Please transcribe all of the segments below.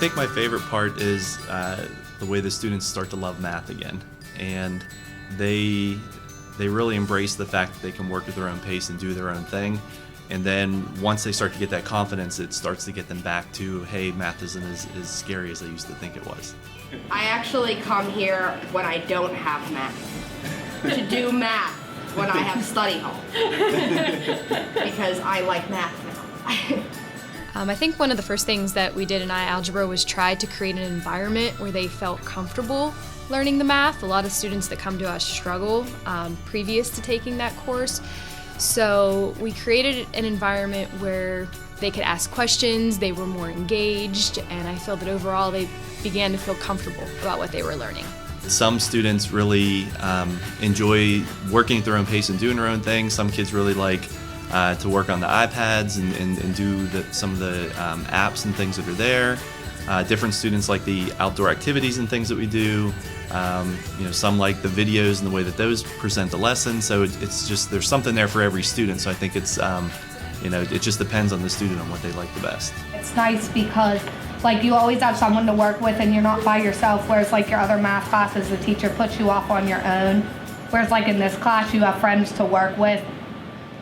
think my favorite part is the way the students start to love math again, and they really embrace the fact that they can work at their own pace and do their own thing. And then once they start to get that confidence, it starts to get them back to, hey, math isn't as scary as I used to think it was. I actually come here when I don't have math, to do math when I have study hall, because I like math now. I think one of the first things that we did in iAlgebra was try to create an environment where they felt comfortable learning the math. A lot of students that come to us struggle previous to taking that course. So we created an environment where they could ask questions, they were more engaged, and I feel that overall they began to feel comfortable about what they were learning. Some students really enjoy working at their own pace and doing their own thing. Some kids really like to work on the iPads and do some of the apps and things that are there. Different students like the outdoor activities and things that we do. Some like the videos and the way that those present the lesson. So it's just, there's something there for every student. So I think it's, it just depends on the student on what they like the best. It's nice because you always have someone to work with and you're not by yourself, whereas your other math classes, the teacher puts you off on your own. Whereas in this class, you have friends to work with,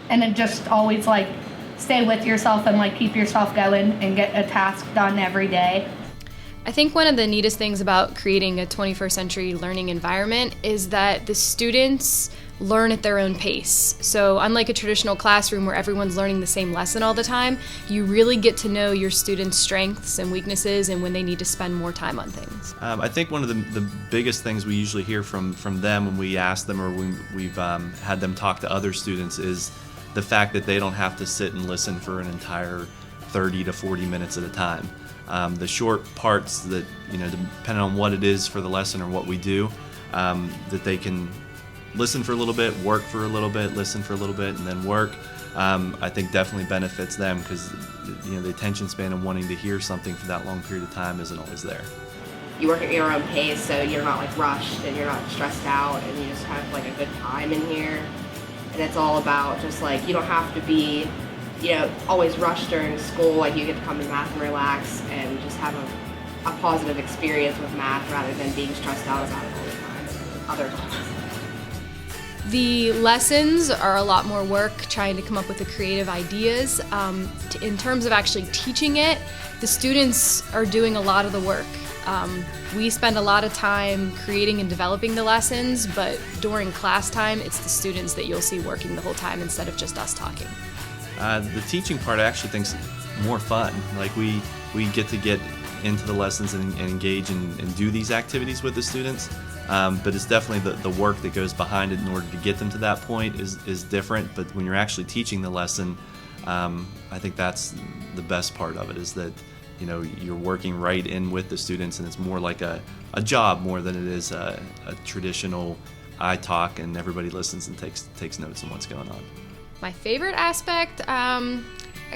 and it just always stay with yourself and keep yourself going and get a task done every day. I think one of the neatest things about creating a 21st century learning environment is that the students learn at their own pace. So unlike a traditional classroom where everyone's learning the same lesson all the time, you really get to know your students' strengths and weaknesses and when they need to spend more time on things. I think one of the biggest things we usually hear from them when we ask them or when we've had them talk to other students is the fact that they don't have to sit and listen for an entire 30 to 40 minutes at a time. The short parts that, depending on what it is for the lesson or what we do, that they can listen for a little bit, work for a little bit, listen for a little bit, and then work, I think definitely benefits them because, the attention span of wanting to hear something for that long period of time isn't always there. You work at your own pace, so you're not rushed and you're not stressed out, and you just have a good time in here. And it's all about just you don't have to be always rushed during school. You get to come to math and relax and just have a positive experience with math rather than being stressed out about it all the time and other classes. The lessons are a lot more work trying to come up with the creative ideas. In terms of actually teaching it, the students are doing a lot of the work. We spend a lot of time creating and developing the lessons, but during class time, it's the students that you'll see working the whole time instead of just us talking. The teaching part I actually think is more fun. We get to get into the lessons and engage and do these activities with the students. But it's definitely the work that goes behind it in order to get them to that point is different. But when you're actually teaching the lesson, I think that's the best part of it is that you're working right in with the students and it's more like a job more than it is a traditional I talk and everybody listens and takes notes on what's going on. My favorite aspect, I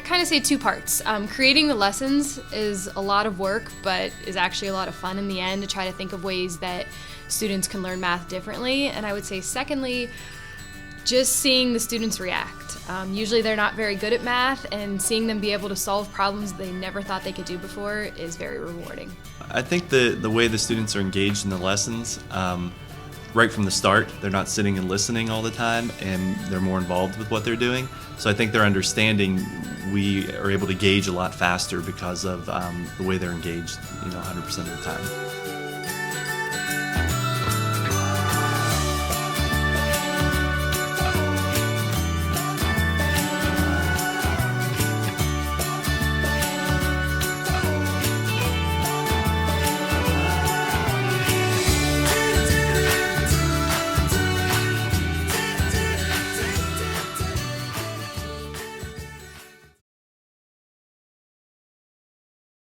kind of say two parts. Creating the lessons is a lot of work, but is actually a lot of fun in the end to try to think of ways that students can learn math differently. And I would say secondly, just seeing the students react. Usually they're not very good at math, and seeing them be able to solve problems they never thought they could do before is very rewarding. I think the way the students are engaged in the lessons, right from the start, they're not sitting and listening all the time, and they're more involved with what they're doing. So I think their understanding, we are able to gauge a lot faster because of the way they're engaged, 100% of the time.